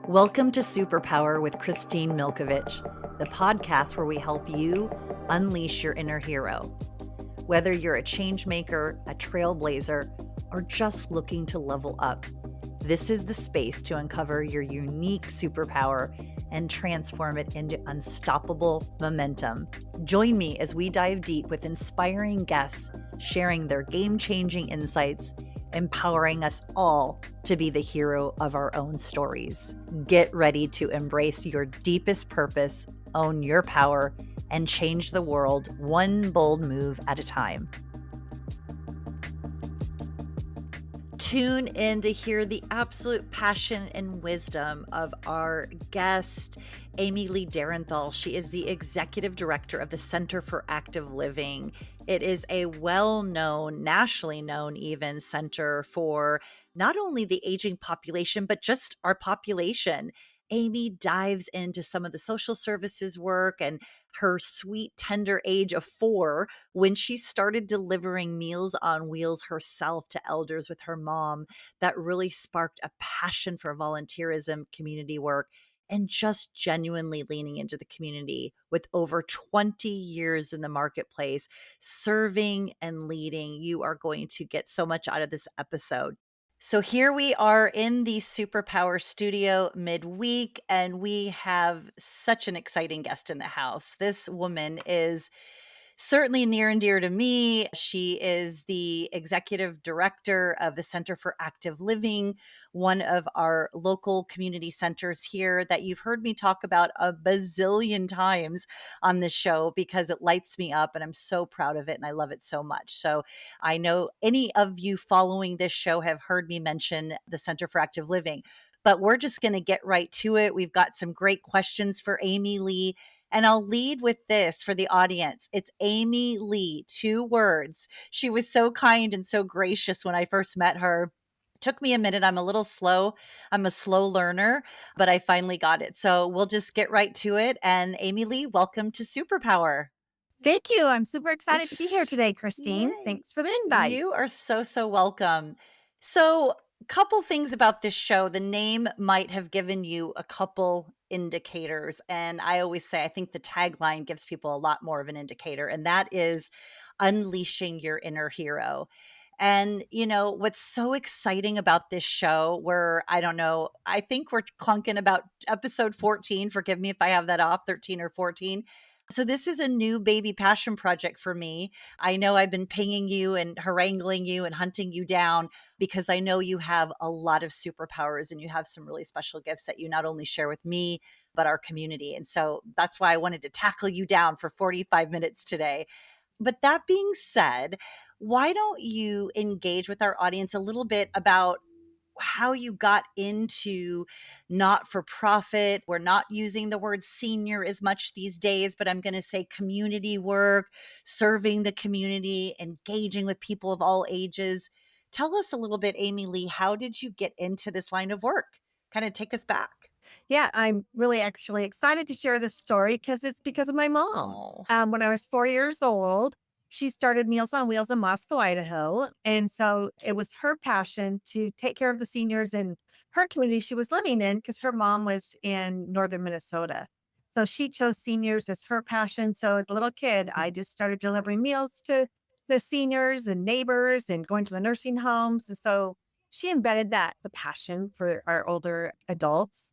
Welcome to Superpower with Kristine Milkovich, the podcast where we help you unleash your inner hero. Whether you're a change maker, a trailblazer, or just looking to level up, this is the space to uncover your unique superpower and transform it into unstoppable momentum. Join me as we dive deep with inspiring guests, sharing their game-changing insights, empowering us all to be the hero of our own stories. Get ready to embrace your deepest purpose, own your power, and change the world one bold move at a time. Tune in to hear the absolute passion and wisdom of our guest, Amy Lee Derenthal. She is the executive director of the Center for Active Living. It is a well-known, nationally known even, center for not only the aging population, but just our population. Amy dives into some of the social services work and her sweet, tender age of 4 when she started delivering Meals on Wheels herself to elders with her mom. That really sparked a passion for volunteerism, community work, and just genuinely leaning into the community with over 20 years in the marketplace, serving and leading. You are going to get so much out of this episode. So here we are in the Superpower studio midweek, and we have such an exciting guest in the house. This woman is certainly near and dear to me. She is the executive director of the Center for Active Living, one of our local community centers here that you've heard me talk about a bazillion times on this show because it lights me up and I'm so proud of it and I love it so much. So I know any of you following this show have heard me mention the Center for Active Living, but we're just going to get right to it. We've got some great questions for Amy Lee. And I'll lead with this for the audience. It's Amy Lee, 2 words. She was so kind and so gracious when I first met her. Took me a minute. I'm a little slow. I'm a slow learner, but I finally got it. So we'll just get right to it. And Amy Lee, welcome to Superpower. Thank you. I'm super excited to be here today, Kristine. Yay. Thanks for the invite. You are so welcome. So, couple things about this show. The name might have given you a couple indicators. And I always say, I think the tagline gives people a lot more of an indicator, and that is unleashing your inner hero. And, you know, what's so exciting about this show, where I don't know, I think we're clunking about episode 14. Forgive me if I have that off, 13 or 14. So this is a new baby passion project for me. I know I've been pinging you and haranguing you and hunting you down because I know you have a lot of superpowers and you have some really special gifts that you not only share with me, but our community. And so that's why I wanted to tackle you down for 45 minutes today. But that being said, why don't you engage with our audience a little bit about how you got into not-for-profit. We're not using the word senior as much these days, but I'm going to say community work, serving the community, engaging with people of all ages. Tell us a little bit, Amy Lee, how did you get into this line of work? Kind of take us back. Yeah, I'm really actually excited to share this story because it's because of my mom. Oh, When I was 4 years old, she started Meals on Wheels in Moscow, Idaho. And so it was her passion to take care of the seniors in her community she was living in because her mom was in northern Minnesota. So she chose seniors as her passion. So as a little kid, I just started delivering meals to the seniors and neighbors and going to the nursing homes. And so she embedded the passion for our older adults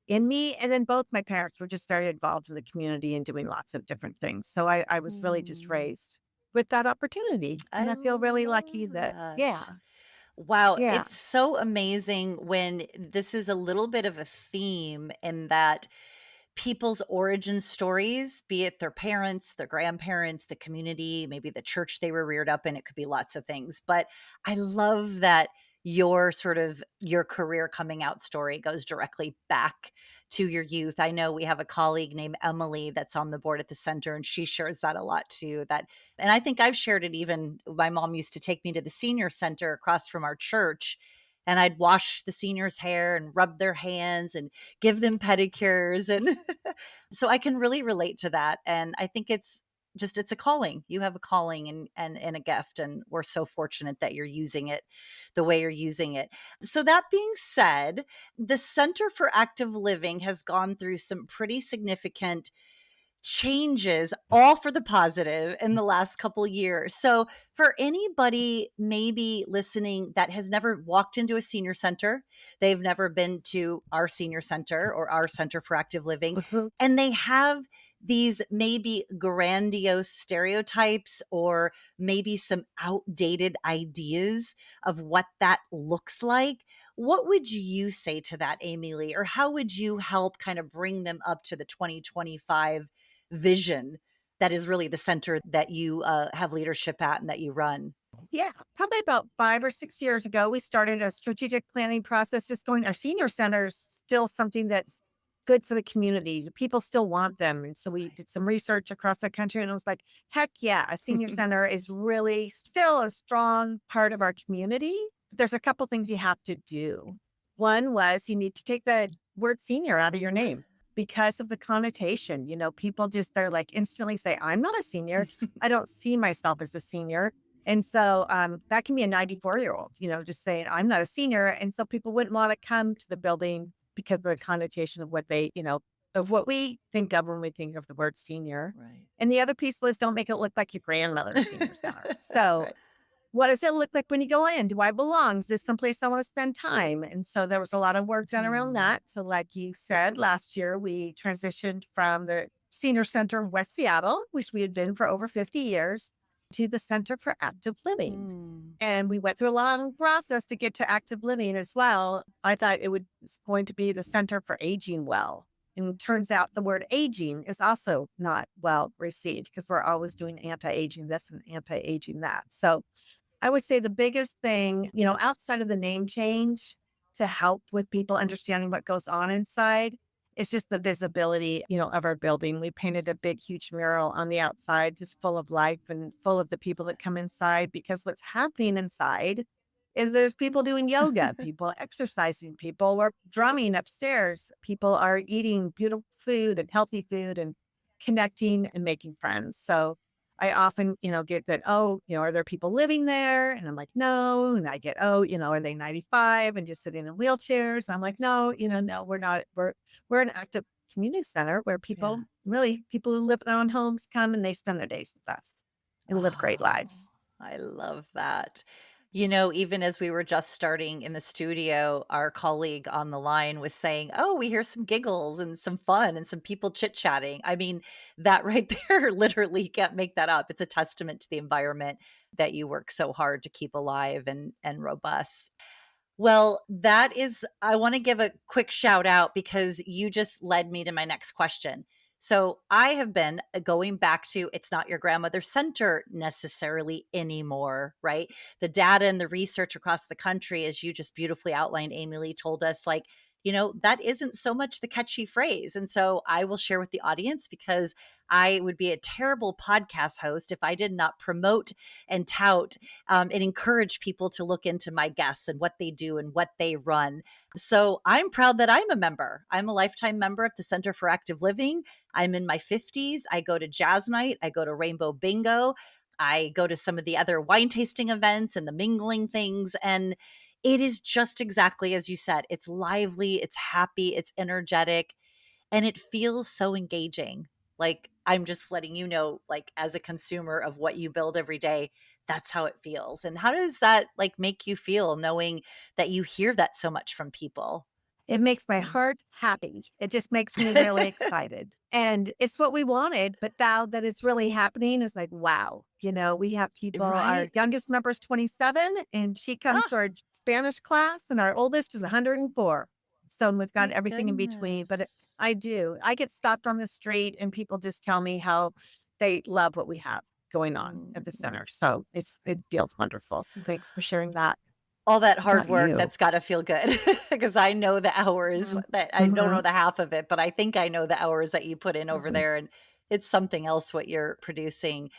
in me. And then both my parents were just very involved in the community and doing lots of different things. So I was really just raised with that opportunity. And I I feel really lucky love that, that. yeah, Wow, yeah. it's so amazing when this is a little bit of a theme in that people's origin stories, be it their parents, their grandparents, the community, maybe the church they were reared up in, it could be lots of things. But I love that your career coming out story goes directly back to your youth. I know we have a colleague named Emily that's on the board at the center, and she shares that a lot too. And I think I've shared it even. My mom used to take me to the senior center across from our church, and I'd wash the seniors' hair and rub their hands and give them pedicures. And so I can really relate to that. And I think it's just, it's a calling. You have a calling and a gift, and we're so fortunate that you're using it the way you're using it. So that being said, the Center for Active Living has gone through some pretty significant changes, all for the positive, in the last couple years. So for anybody maybe listening that has never walked into a senior center, they've never been to our senior center or our Center for Active Living, and they have these maybe grandiose stereotypes or maybe some outdated ideas of what that looks like. What would you say to that, Amy Lee? Or how would you help kind of bring them up to the 2025 vision that is really the center that you have leadership at and that you run? Yeah, probably about 5 or 6 years ago, we started a strategic planning process, just going our senior centers still something that's good for the community. The people still want them. And so we did some research across the country and it was like, heck yeah, a senior center is really still a strong part of our community. There's a couple things you have to do. One was you need to take the word senior out of your name because of the connotation. People just, they're like instantly say, I'm not a senior. I don't see myself as a senior. And so that can be a 94-year-old, just saying, I'm not a senior. And so people wouldn't want to come to the building because of the connotation of what they, of what we think of when we think of the word senior. Right. And the other piece was don't make it look like your grandmother's senior center. So Right. what does it look like when you go in? Do I belong? Is this someplace I want to spend time? And so there was a lot of work done around that. So like you said, last year we transitioned from the senior center of West Seattle, which we had been for over 50 years, to the Center for Active Living. And we went through a long process to get to active living as well. I thought was going to be the Center for Aging Well. And it turns out the word aging is also not well received because we're always doing anti-aging this and anti-aging that. So I would say the biggest thing, outside of the name change to help with people understanding what goes on inside is just the visibility, of our building. We painted a big, huge mural on the outside, just full of life and full of the people that come inside, because what's happening inside is there's people doing yoga, people exercising, people are drumming upstairs, people are eating beautiful food and healthy food and connecting and making friends. So I often, get that, oh, are there people living there? And I'm like, no. And I get, oh, are they 95 and just sitting in wheelchairs? I'm like, no, no, we're not. We're an active community center where Yeah. people who live in their own homes come and they spend their days with us and live great lives. I love that. Even as we were just starting in the studio, our colleague on the line was saying, oh, we hear some giggles and some fun and some people chit-chatting. I mean, that right there, literally, you can't make that up. It's a testament to the environment that you work so hard to keep alive and robust. Well, I want to give a quick shout out because you just led me to my next question. So I have been going back to, it's not your grandmother's center necessarily anymore, right? The data and the research across the country, as you just beautifully outlined, Amy Lee told us, like, that isn't so much the catchy phrase. And so I will share with the audience, because I would be a terrible podcast host if I did not promote and tout and encourage people to look into my guests and what they do and what they run. So I'm proud that I'm a member. I'm a lifetime member of the Center for Active Living. I'm in my 50s. I go to Jazz Night. I go to Rainbow Bingo. I go to some of the other wine tasting events and the mingling things. And it is just exactly as you said. It's lively, it's happy, it's energetic, and it feels so engaging. Like, I'm just letting you know, like, as a consumer of what you build every day, that's how it feels. And how does that like make you feel knowing that you hear that so much from people? It makes my heart happy. It just makes me really excited. And it's what we wanted, but now that it's really happening, it's like, wow. We have people, our Right? youngest member is 27 and she comes Ah, to our Spanish class and our oldest is 104. So we've got my everything in between, but goodness. I do. I get stopped on the street and people just tell me how they love what we have going on at the Mm. center. So it feels wonderful. So thanks for sharing that All that hard about work, you. that's got to feel good, because I know the hours that I don't Mm-hmm. know the half of it, but I think I know the hours that you put in over Mm-hmm. there, and it's something else what you're producing.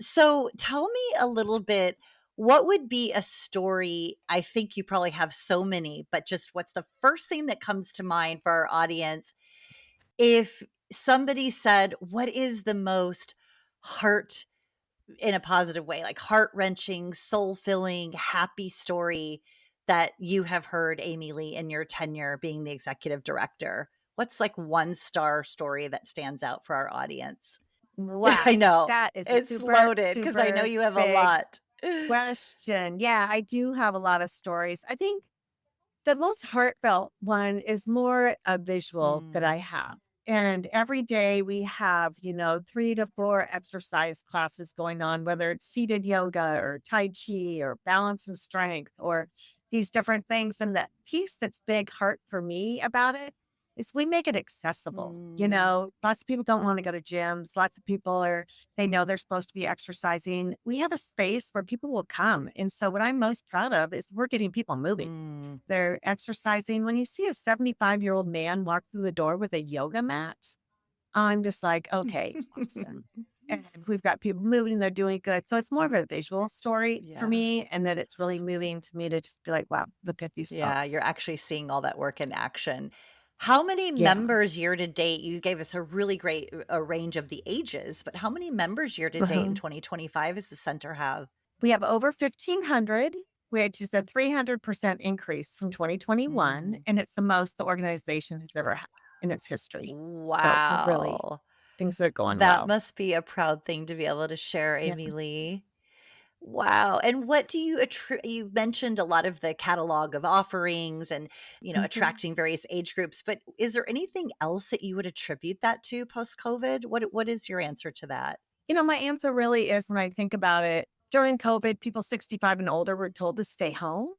So tell me a little bit, what would be a story? I think you probably have so many, but just what's the first thing that comes to mind for our audience if somebody said, what is the most heart in a positive way, like heart-wrenching, soul-filling, happy story that you have heard, Amy Lee, in your tenure being the executive director? What's like one star story that stands out for our audience? I Wow, know. that is a It's super, loaded because I know super you have a big lot. question. Yeah, I do have a lot of stories. I think the most heartfelt one is more a visual that Mm, I have. And every day we have, 3 to 4 exercise classes going on, whether it's seated yoga or Tai Chi or balance and strength or these different things. And the piece that's big heart for me about it is we make it accessible. mm, Lots of people don't want to go to gyms. Lots of people they know they're supposed to be exercising. We have a space where people will come. And so what I'm most proud of is we're getting people moving. mm. They're exercising. When you see a 75-year-old man walk through the door with a yoga mat, I'm just like, okay, awesome. And we've got people moving, they're doing good. So it's more of a visual story for Yeah. me. And that it's really moving to me to just be like, wow, look at these Yeah, you're folks. actually seeing all that work in action. How many Yeah. members year to date? You gave us a really great a range of the ages, but how many members year to date in Uh-huh. 2025 does the center have? We have over 1,500, which is a 300% increase from 2021. Mm. And it's the most the organization has ever had in its history. So we're really, Wow. things are going That well. must be a proud thing to be able to share, Yeah. Amy Lee. Wow. And what do you you mentioned a lot of the catalog of offerings and, Mhm. attracting various age groups, but is there anything else that you would attribute that to post COVID? What is your answer to that? My answer really is when I think about it, during COVID, people 65 and older were told to stay home.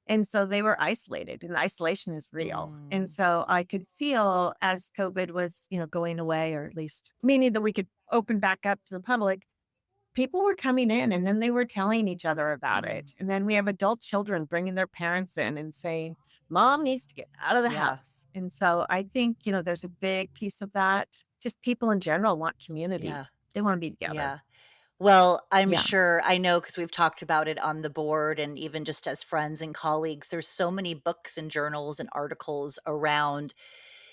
And so they were isolated, and isolation is real. And Mm, so I could feel as COVID was, going away, or at least meaning that we could open back up to the public, people were coming in and then they were telling each other about mm. it. And then we have adult children bringing their parents in and saying, Mom needs to get out of the Yeah. house. And so I think, there's a big piece of that. Just people in general want community, Yeah. they want to be together. Yeah. Well, I'm Yeah. sure I know because we've talked about it on the board and even just as friends and colleagues, there's so many books and journals and articles around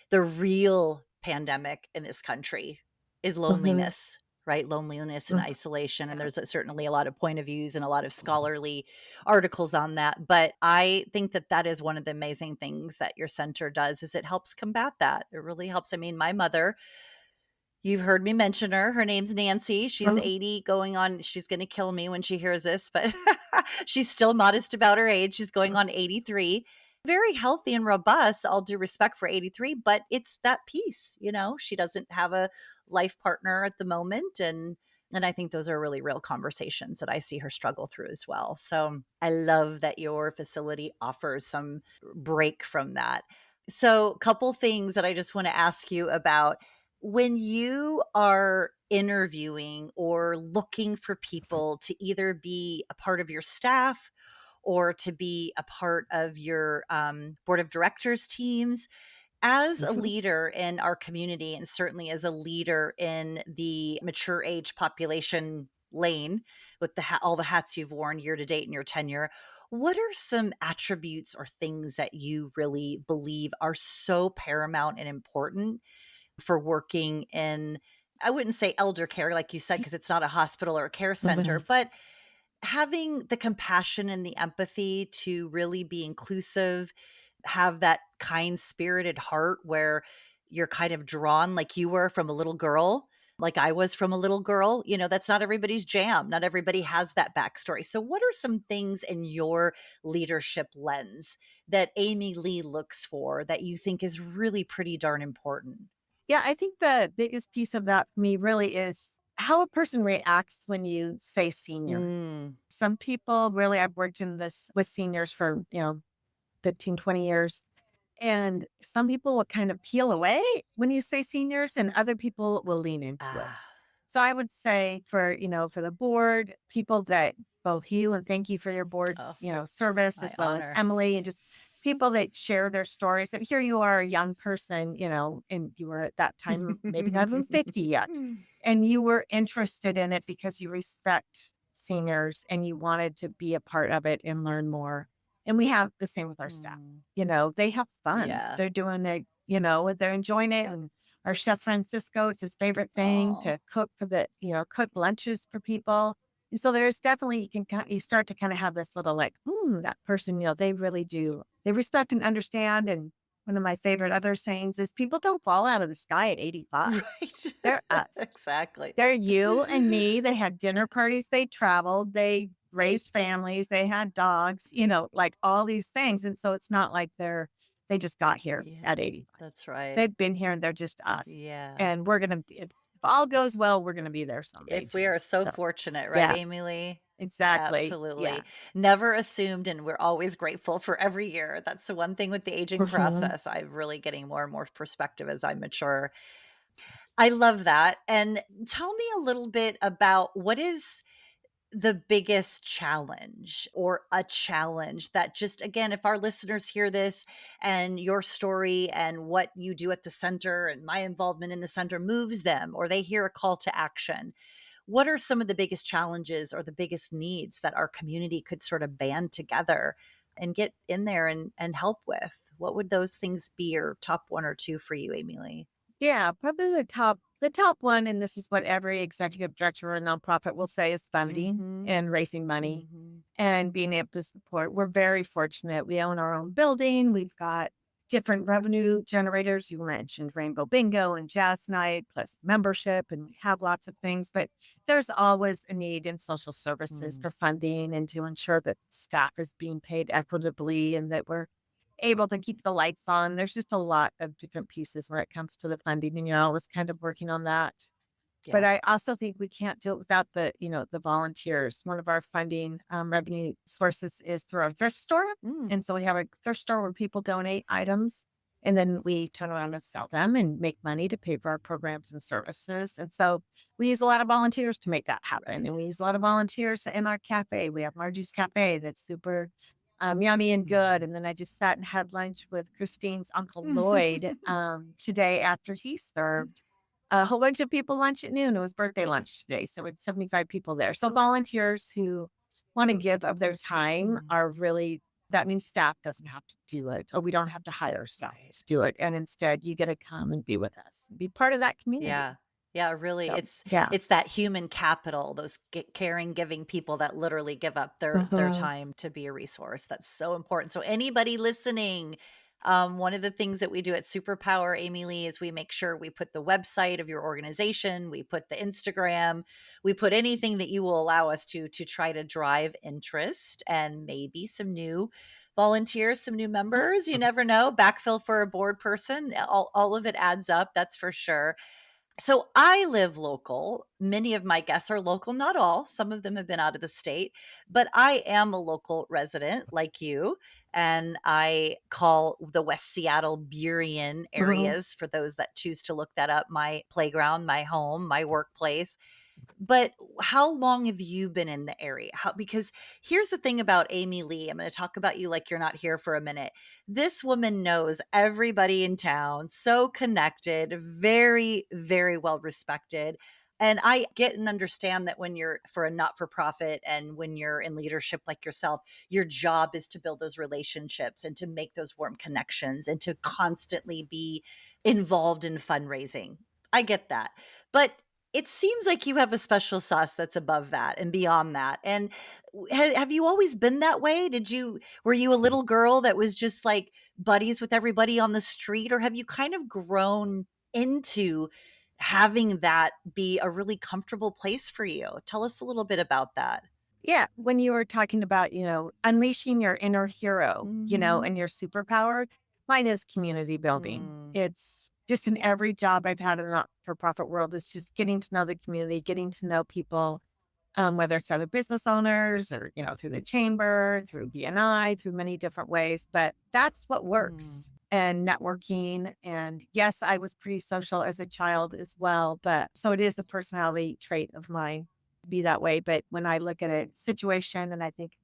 the real pandemic in this country is Mhm. loneliness, right? Loneliness and Mhm. isolation. And Yeah. there's certainly a lot of point of views and a lot of scholarly articles on that. But I think that that is one of the amazing things that your center does is it helps combat that. It really helps. I mean, my mother, you've heard me mention her. Her name's Nancy. She's Mhm. 80 going on. She's going to kill me when she hears this, but she's still modest about her age. She's going on 83. Very healthy and robust, all due respect for 83, but it's that piece, She doesn't have a life partner at the moment and I think those are really real conversations that I see her struggle through as well. So, I love that your facility offers some break from that. So, couple things that I just want to ask you about when you are interviewing or looking for people to either be a part of your staff or to be a part of your board of directors teams, as a Mhm. leader in our community, and certainly as a leader in the mature age population lane with all the hats you've worn year to date in your tenure, what are some attributes or things that you really believe are so paramount and important for working in, I wouldn't say elder care, like you said, because it's not a hospital or a care center, but having the compassion and the empathy to really be inclusive, have that kind spirited heart where you're kind of drawn like you were from a little girl, like I was from a little girl. That's not everybody's jam. Not everybody has that backstory. So, what are some things in your leadership lens that Amy Lee looks for that you think is really pretty darn important? Yeah, I think the biggest piece of that for me really is how a person reacts when you say senior. Mm, Some people really, I've worked in this with seniors for, 15, 20 years. And some people will kind of peel away when you say seniors, and other people will lean into it. ah, So I would say for the board, people that both you and thank you for your board, oh, service, my as well as honor. Emily, and just people that share their stories. And here you are, a young person, and you were at that time maybe not even 50 yet, and you were interested in it because you respect seniors and you wanted to be a part of it and learn more. And we have the same with our staff. Mm, They have fun. yeah. They're doing it, they're enjoying it. And our chef Francisco, it's his favorite thing Oh, to cook for cook lunches for people. And so there's definitely, you start to kind of have this little like, that person, they really do, they respect and understand. And one of my favorite other sayings is people don't fall out of the sky at 85. right. They're us. Exactly. They're you and me. They had dinner parties, they traveled, they raised families, they had dogs, like all these things. And so it's not like they just got here Yeah, at 85. that's right. They've been here and they're just us. Yeah. And we're gonna if all goes well, we're gonna be there someday If we too. are so So fortunate, right, yeah, Amy Lee? exactly. Yeah. Absolutely. Never assumed, and we're always grateful for every year. That's the one thing with the aging Mhm. process. I'm really getting more and more perspective as I mature. I love that. And tell me a little bit about what is the biggest challenge or a challenge that just, again, if our listeners hear this and your story and what you do at the center and my involvement in the center moves them, or they hear a call to action, what are some of the biggest challenges or the biggest needs that our community could sort of band together and get in there and help with? What would those things be, or top one or two for you, Amy Lee? Yeah, probably the top one, and this is what every executive director or a nonprofit will say, is funding Mm-hmm. and raising money Mm-hmm. and being able to support. We're very fortunate. We own our own building. We've got different revenue generators. You mentioned Rainbow Bingo and Jazz Night, plus membership, and we have lots of things. But there's always a need in social services Mm. for funding and to ensure that staff is being paid equitably and that we're able to keep the lights on. There's just a lot of different pieces where it comes to the funding, and you're always kind of working on that. But Yeah. I also think we can't do it without the volunteers. One of our funding revenue sources is through our thrift store. Mm. And so we have a thrift store where people donate items and then we turn around and sell them and make money to pay for our programs and services. And so we use a lot of volunteers to make that happen. Right. And we use a lot of volunteers in our cafe. We have Margie's Cafe that's super yummy and good. Mm. And then I just sat and had lunch with Christine's Uncle Lloyd today after he served a whole bunch of people lunch at noon. It was birthday lunch today. So it's 75 people there. So volunteers who want to give of their time Mm. are really, that means staff doesn't have to do it, or we don't have to hire staff Right. to do it. And instead you get to come and be with us, be part of that Yeah. community. Yeah, really, So yeah. it's that human capital, those caring, giving people that literally give up their Uh-huh. time to be a resource. That's so important. So anybody listening, one of the things that we do at Superpower, Amy Lee, is we make sure we put the website of your organization, we put the Instagram, we put anything that you will allow us to try to drive interest and maybe some new volunteers, some new members. You Awesome. never know. Backfill for a board person. All of it adds up, that's for sure. So I live local. Many of my guests are local, not all. Some of them have been out of the state, but I am a local resident like you. And I call the West Seattle Burien Mhm. areas, for those that choose to look that up, my playground, my home, my workplace. But how long have you been in the area? Because here's the thing about Amy Lee. I'm going to talk about you like you're not here for a minute. This woman knows everybody in town, so connected, very, very well respected. And I get and understand that when you're for a not for profit and when you're in leadership like yourself, your job is to build those relationships and to make those warm connections and to constantly be involved in fundraising. I get that. But it seems like you have a special sauce that's above that and beyond that. And have you always been that way? Were you a little girl that was just like buddies with everybody on the street, or have you kind of grown into having that be a really comfortable place for you? Tell us a little bit about that. Yeah, when you were talking about, unleashing your inner hero, Mhm. and your superpower, mine is community building. Mm. It's just in every job I've had in the not-for-profit world, it's just getting to know the community, getting to know people, whether it's other business owners or, through the chamber, through BNI, through many different ways. But that's what Mm. works. And networking. And yes, I was pretty social as a child as well. But so it is a personality trait of mine to be that way. But when I look at a situation and I think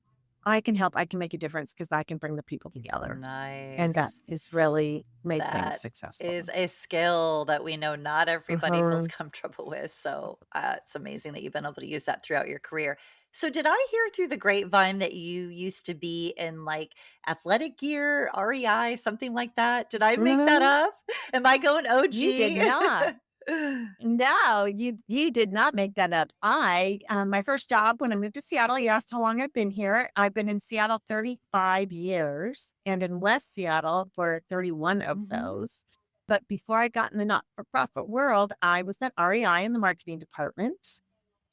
I can help, I can make a difference because I can bring the people together. And that Nice. has really made things That successful. is a skill that we know not everybody feels Mhm. comfortable with. So it's amazing that you've been able to use that throughout your career. So did I hear through the grapevine that you used to be in, like, athletic gear, REI, something like that? Did I make that Mhm. up? Am I going You did OG? not. No, you did not make that up. My first job when I moved to Seattle, you asked how long I've been here. I've been in Seattle 35 years and in West Seattle for 31 of Mhm. those. But before I got in the not-for-profit world, I was at REI in the marketing department.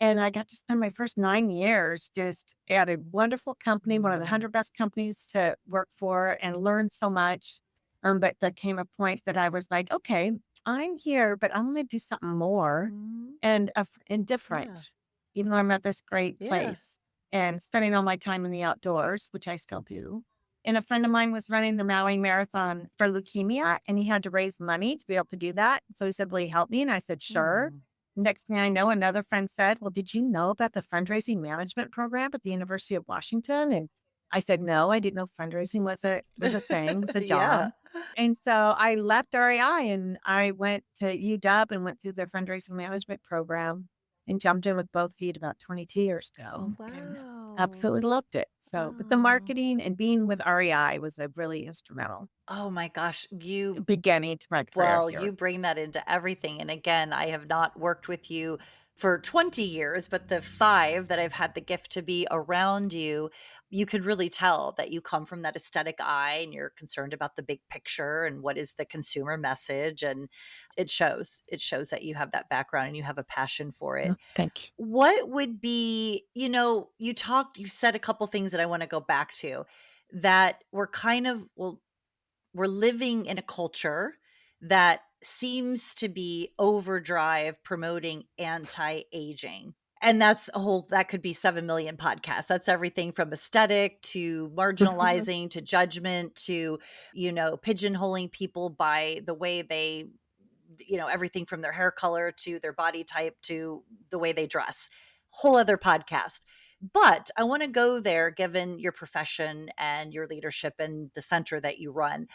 And I got to spend my first 9 years just at a wonderful company, one of the Mm. 100 best companies to work for and learn so much. But there came a point that I was like, okay, I'm here, but I'm going to do something more Mhm. and Yeah. different, even though I'm at this great Yeah. place and spending all my time in the outdoors, which I still do. And a friend of mine was running the Maui Marathon for leukemia, and he had to raise money to be able to do that. So he said, will you help me? And I said, sure. Mm. Next thing I know, another friend said, well, did you know about the fundraising management program at the University of Washington? And I said, no, I didn't know fundraising was a thing, was a Yeah. job. And so I left REI and I went to UW and went through their fundraising management program and jumped in with both feet about 22 years ago and Wow. absolutely loved it. So, but the Oh. marketing and being with REI was a really instrumental Oh my gosh, you beginning to my career well, you here. bring that into everything, and again, I have not worked with you for 20 years, but the 5 that I've had the gift to be around you, you could really tell that you come from that aesthetic eye and you're concerned about the big picture and what is the consumer message, and it shows. It shows that you have that background and you have a passion for it. Oh, thank you. What would be, you said a couple things that I wanna go back to that were kind of well, we're living in a culture that seems to be overdrive promoting anti-aging. And that could be 7 million podcasts. That's everything from aesthetic to marginalizing to judgment to, pigeonholing people by the way they, everything from their hair color to their body type to the way they dress. Whole other podcast. But I want to go there given your profession and your leadership and the center that you run.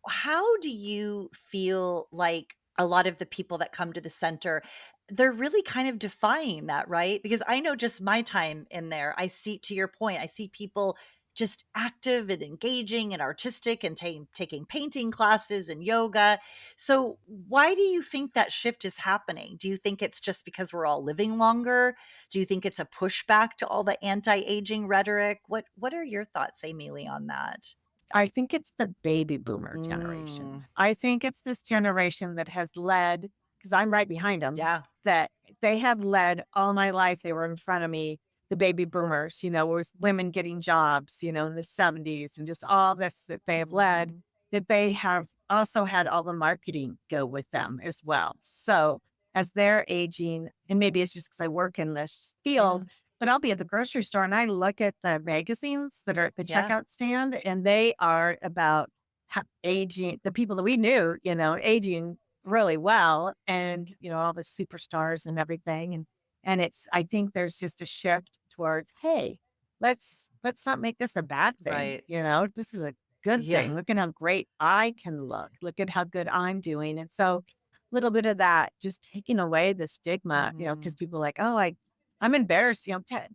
How do you feel like a lot of the people that come to the center, they're really kind of defying that, right? Because I know just my time in there, I see, to your point, I see people just active and engaging and artistic and taking painting classes and yoga. So, why do you think that shift is happening? Do you think it's just because we're all living longer? Do you think it's a pushback to all the anti-aging rhetoric? What are your thoughts, Amy Lee, on that? I think it's the baby boomer generation. Mm, I think it's this generation that has led, because I'm right behind them, yeah. that they have led all my life. They were in front of me, the baby boomers, was women getting jobs, in the 70s and just all this that they have led, Mhm. that they have also had all the marketing go with them as well. So as they're aging, and maybe it's just because I work in this Yeah. field, but I'll be at the grocery store and I look at the magazines that are at the Yeah. checkout stand, and they are about aging, the people that we knew, aging really well, and all the superstars and everything, and I think there's just a shift towards, hey, let's not make this a bad thing. Right. This is a good Yeah. thing. Look at how great I can look. Look at how good I'm doing, and so a little bit of that, just taking away the stigma, because Mhm. people are like, oh, I'm embarrassed,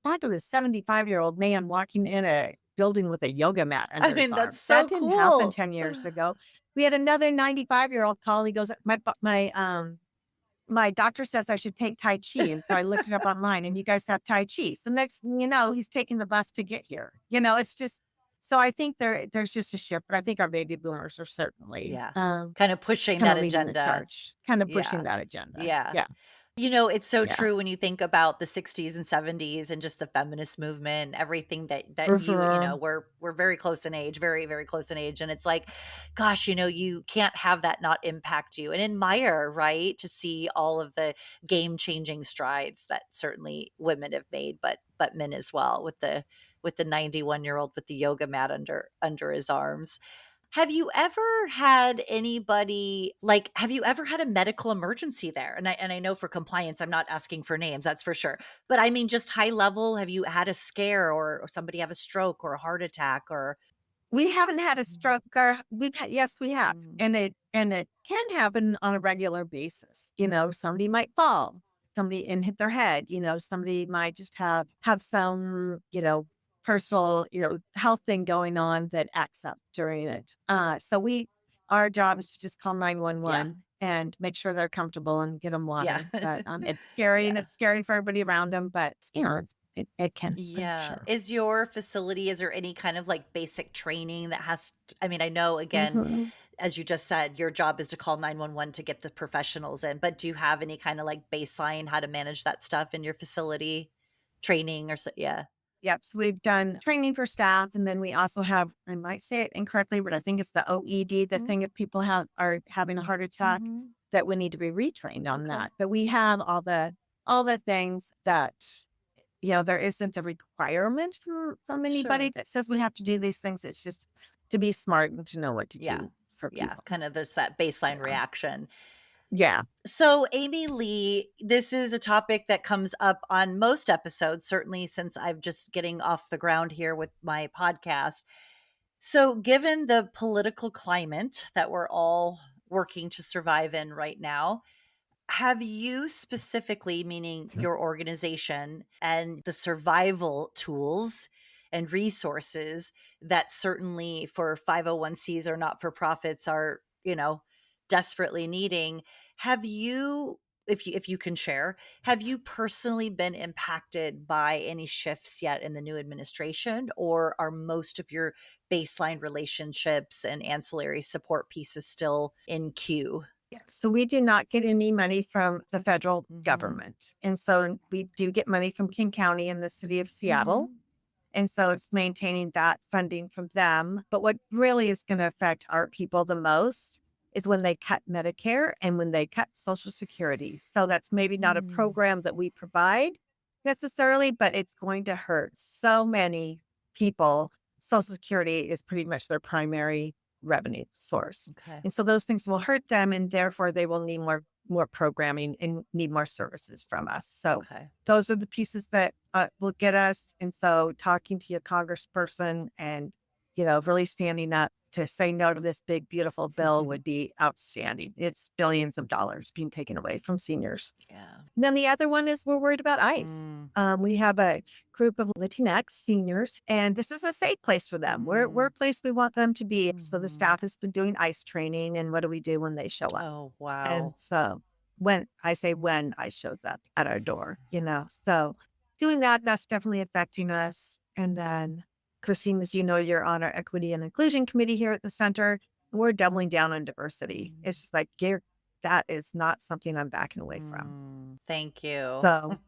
back to the 75-year-old man walking in a building with a yoga mat I under his mean, that's arm. That so didn't happen cool. 10 years ago. We had another 95-year-old call. He goes, my doctor says I should take Tai Chi. And so I looked it up online, and you guys have Tai Chi. So next thing you know, he's taking the bus to get here. It's just, so I think there's just a shift, but I think our baby boomers are certainly Yeah. Kinda pushing kind that of leading the agenda. charge, kind of pushing Yeah. that agenda. Yeah. Yeah. It's so Yeah. true when you think about the '60s and '70s and just the feminist movement, everything that Mhm. we're very close in age, very, very close in age, and it's like, gosh, you can't have that not impact you and admire, right, to see all of the game-changing strides that certainly women have made, but men as well with the 91-year-old with the yoga mat under his arms. Have you ever had a medical emergency there? And I know for compliance, I'm not asking for names, that's for sure. But I mean, just high level, have you had a scare or somebody have a stroke or a heart attack or We haven't had a stroke, or we've had, yes, we have. Mhm. And it can happen on a regular basis. Somebody might fall. somebody and hit their head. Somebody might just have some, personal, health thing going on that acts up during it. Our job is to just call Yeah. 911 and make sure they're comfortable and get them Yeah. water. But it's scary and Yeah. it's scary for everybody around them. But it can for Yeah. sure. Is your facility, is there any kind of like basic training that I mean, I know again, Mhm. as you just said, your job is to call 911 to get the professionals in, but do you have any kind of like baseline how to manage that stuff in your facility training or so? Yeah. Yep. So we've done training for staff, and then we also have, I might say it incorrectly, but I think it's the OED, the thing if people are having a heart attack, Mm-hmm. that we need to be retrained on Okay. that. But we have all the things that, there isn't a requirement from anybody Sure. that says we have to do these things. It's just to be smart and to know what to Yeah. do for Yeah. people. Kind of this that baseline Yeah. reaction. Yeah. So, Amy Lee, this is a topic that comes up on most episodes, certainly since I'm just getting off the ground here with my podcast. So, given the political climate that we're all working to survive in right now, have you specifically, meaning your organization and the survival tools and resources that certainly for 501(c)s or not for profits are, desperately needing, have you, if you can share, have you personally been impacted by any shifts yet in the new administration, or are most of your baseline relationships and ancillary support pieces still in queue? Yeah. So we do not get any money from the federal Mhm. government. And so we do get money from King County and the city of Seattle. Mhm. And so it's maintaining that funding from them. But what really is going to affect our people the most is when they cut Medicare and when they cut Social Security. So that's maybe not a Mm. program that we provide necessarily, but it's going to hurt so many people. Social Security is pretty much their primary revenue source. Okay. And so those things will hurt them, and therefore they will need more programming and need more services from us. So Okay. those are the pieces that will get us. And so talking to your congressperson and, really standing up to say no to this big, beautiful bill would be outstanding. It's billions of dollars being taken away from seniors. Yeah. And then the other one is we're worried about ICE. Mm. We have a group of Latinx seniors, and this is a safe place for them. We're a Mm. place we want them to be. So the Mhm. staff has been doing ICE training, and what do we do when they show up? Oh, And wow. so when I shows up at our door, so doing that's definitely affecting us. And then Kristine, as you know, you're on our equity and inclusion committee here at the center. We're doubling down on diversity. Mm. It's just like, that is not something I'm backing away from. Thank you. So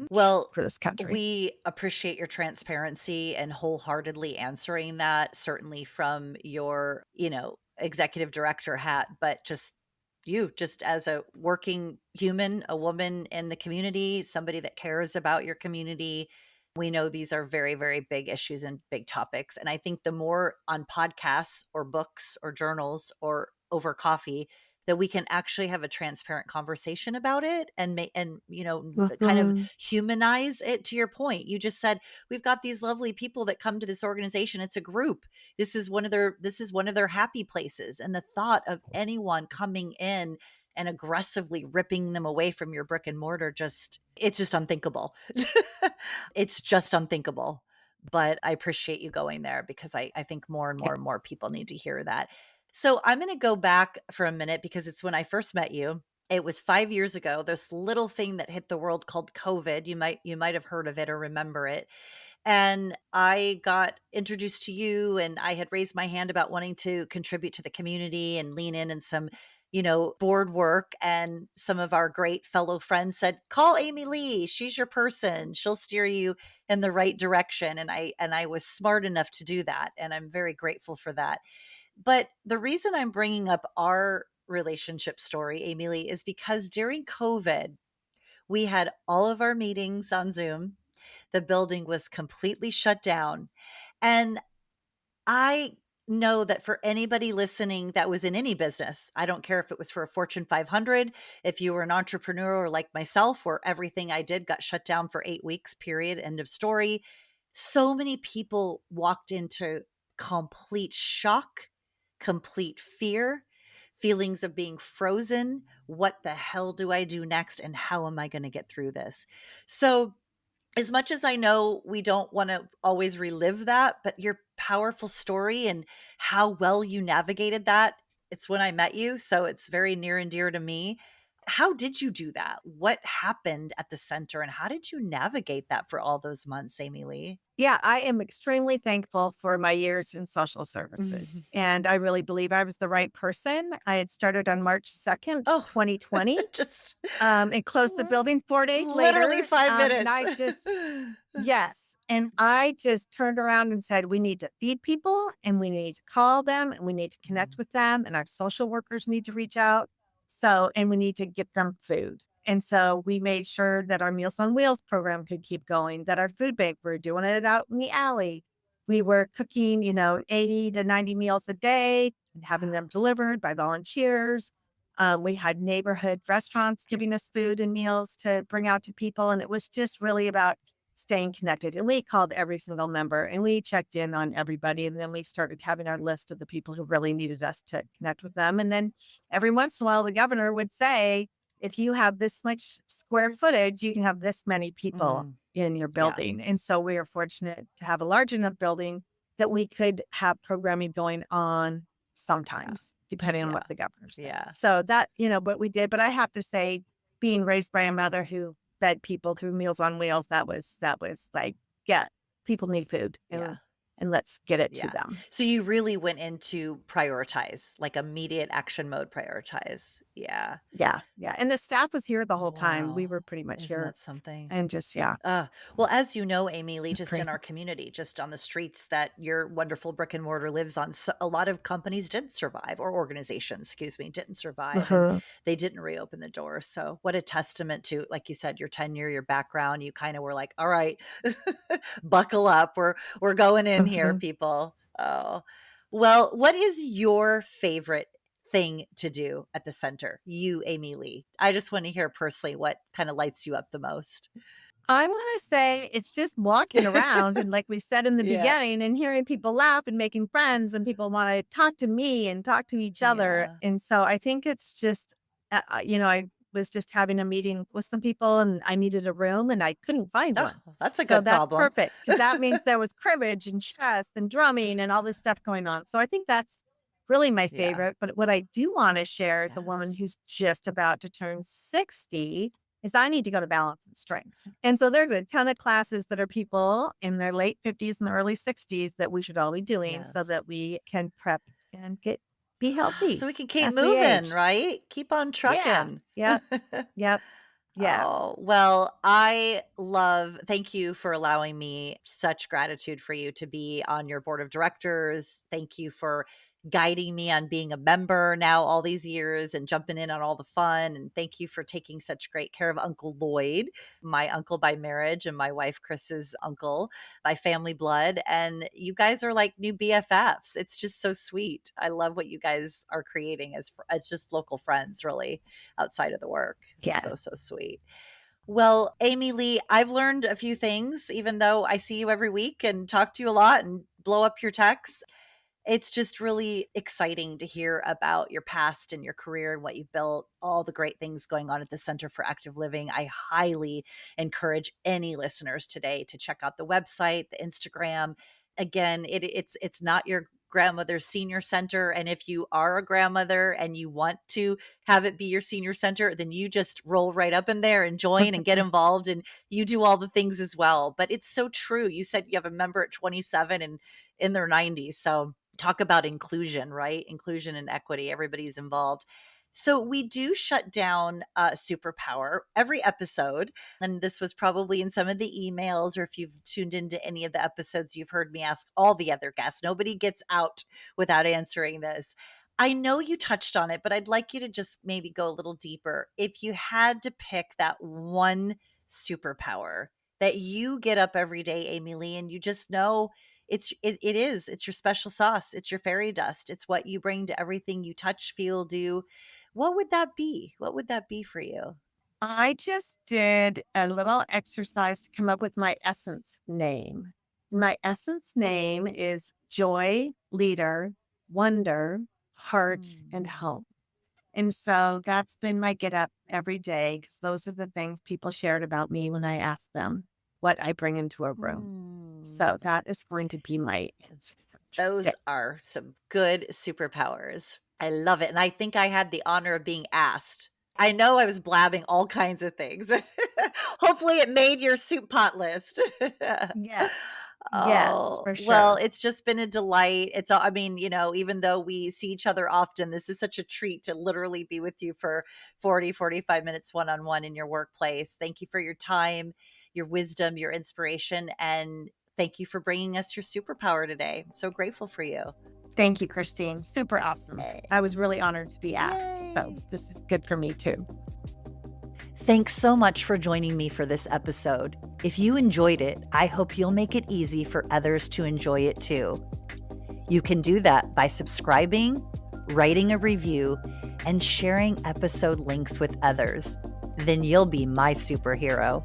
Well, for this country. we appreciate your transparency and wholeheartedly answering that, certainly from your, executive director hat, but just you, just as a working human, a woman in the community, somebody that cares about your community. We know these are very, very big issues and big topics. And I think the more on podcasts or books or journals or over coffee that we can actually have a transparent conversation about it and kind of Mhm. humanize it. To your point, you just said we've got these lovely people that come to this organization. It's a group. This is one of their happy places, and the thought of anyone coming in and aggressively ripping them away from your brick and mortar, it's just unthinkable. It's just unthinkable. But I appreciate you going there, because I think more and Yeah. more and more people need to hear that. So I'm going to go back for a minute, because it's when I first met you. It was 5 years ago. This little thing that hit the world called COVID. You might have heard of it or remember it. And I got introduced to you, and I had raised my hand about wanting to contribute to the community and lean in some, board work. And some of our great fellow friends said, call Amy Lee. She's your person. She'll steer you in the right direction. And I was smart enough to do that. And I'm very grateful for that. But the reason I'm bringing up our relationship story, Amy Lee, is because during COVID, we had all of our meetings on Zoom. The building was completely shut down. And I know that for anybody listening that was in any business, I don't care if it was for a Fortune 500, if you were an entrepreneur or like myself, where everything I did got shut down for 8 weeks, period, end of story. So many people walked into complete shock, complete fear, feelings of being frozen. What the hell do I do next? And how am I going to get through this? So, as much as I know we don't want to always relive that, but your powerful story and how well you navigated that, it's when I met you. So it's very near and dear to me. How did you do that? What happened at the center and how did you navigate that for all those months, Amy Lee? Yeah, I am extremely thankful for my years in social services. Mhm. And I really believe I was the right person. I had started on March 2nd, Oh, 2020, just and closed the building 4 days literally later. 5 minutes. And I just, yes. And I just turned around and said, we need to feed people and we need to call them and we need to connect Mm, with them. And our social workers need to reach out. So, and we need to get them food. And so we made sure that our Meals on Wheels program could keep going, that our food bank, we're doing it out in the alley. We were cooking, 80 to 90 meals a day and having them delivered by volunteers. We had neighborhood restaurants giving us food and meals to bring out to people. And it was just really about staying connected. And we called every single member and we checked in on everybody. And then we started having our list of the people who really needed us to connect with them. And then every once in a while, the governor would say, if you have this much square footage, you can have this many people mm, in your yeah, building. And so we are fortunate to have a large enough building that we could have programming going on yeah, sometimes, depending on yeah, what the governor said. yeah. So that, but we did. But I have to say, being raised by a mother who fed people through Meals on Wheels, that was like, yeah, people need food Yeah. and let's get it to Yeah. them. So you really went into prioritize, like immediate action mode prioritize. Yeah. Yeah. Yeah. And the staff was here the whole time. We Wow. were pretty much Isn't here that something? and just, yeah, Well, as you know, Amy Lee, it's just in our crazy. community, just on the streets that your wonderful brick and mortar lives on, so a lot of companies didn't survive, or organizations, excuse me, didn't survive, and Uh-huh. they didn't reopen the doors. So, what a testament to, like you said, your tenure, your background. You kind of were like, "All right, buckle up. We're going in here, Uh-huh. people." Oh, well, what is your favorite thing to do at the center? You, Amy Lee. I just want to hear personally what kind of lights you up the most. I want to say it's just walking around and like we said in the Yeah. beginning and hearing people laugh and making friends and people want to talk to me and talk to each other. Yeah. And so I think it's just, I was just having a meeting with some people and I needed a room and I couldn't find Oh, one. that's a So good that's problem. perfect because that means there was cribbage and chess and drumming and all this stuff going on. So I think that's really my Yeah. favorite. But what I do want to share as a woman Yes. who's just about to turn 60 is I need to go to balance and strength. And so there's a ton of classes that are people in their late 50s and early 60s that we should all be doing so Yes. that we can prep and be healthy So we can keep as we moving, age. right? Keep on Yeah. trucking. Yep. Yep. Yeah. Oh, well, thank you for allowing me, such gratitude for you to be on your board of directors. Thank you for guiding me on being a member now all these years and jumping in on all the fun. And thank you for taking such great care of Uncle Lloyd, my uncle by marriage and my wife Chris's uncle by family blood. And you guys are like new BFFs. It's just so sweet. I love what you guys are creating as just local friends, really, outside of the work. It's Yeah. so, so sweet. Well, Amy Lee, I've learned a few things, even though I see you every week and talk to you a lot and blow up your texts. It's just really exciting to hear about your past and your career and what you built, all the great things going on at the Center for Active Living. I highly encourage any listeners today to check out the website, the Instagram. Again, it's not your grandmother's senior center. And if you are a grandmother and you want to have it be your senior center, then you just roll right up in there and join and get involved and you do all the things as well. But it's so true. You said you have a member at 27 and in their 90s. So talk about inclusion, right? Inclusion and equity. Everybody's involved. So we do shut down Superpower every episode. And this was probably in some of the emails, or if you've tuned into any of the episodes, you've heard me ask all the other guests. Nobody gets out without answering this. I know you touched on it, but I'd like you to just maybe go a little deeper. If you had to pick that one superpower that you get up every day, Amy Lee, and you just know it's your special sauce. It's your fairy dust. It's what you bring to everything you touch, feel, do. What would that be? What would that be for you? I just did a little exercise to come up with my essence name. My essence name is joy, leader, wonder, heart, and Mm. home. And so that's been my get up every day because those are the things people shared about me when I asked them what I bring into a room. So that is going to be my answer. Those are some good superpowers. I love it. And I think I had the honor of being asked. I know I was blabbing all kinds of things. Hopefully it made your soup pot list. Yes. Yes, Oh, for well, sure. it's just been a delight. I mean, even though we see each other often, this is such a treat to literally be with you for 40, 45 minutes one-on-one in your workplace. Thank you for your time, your wisdom, your inspiration, and thank you for bringing us your superpower today. I'm so grateful for you. Thank you, Kristine. Super awesome. I was really honored to be asked. Yay. So this is good for me too. Thanks so much for joining me for this episode. If you enjoyed it, I hope you'll make it easy for others to enjoy it too. You can do that by subscribing, writing a review, and sharing episode links with others. Then you'll be my superhero.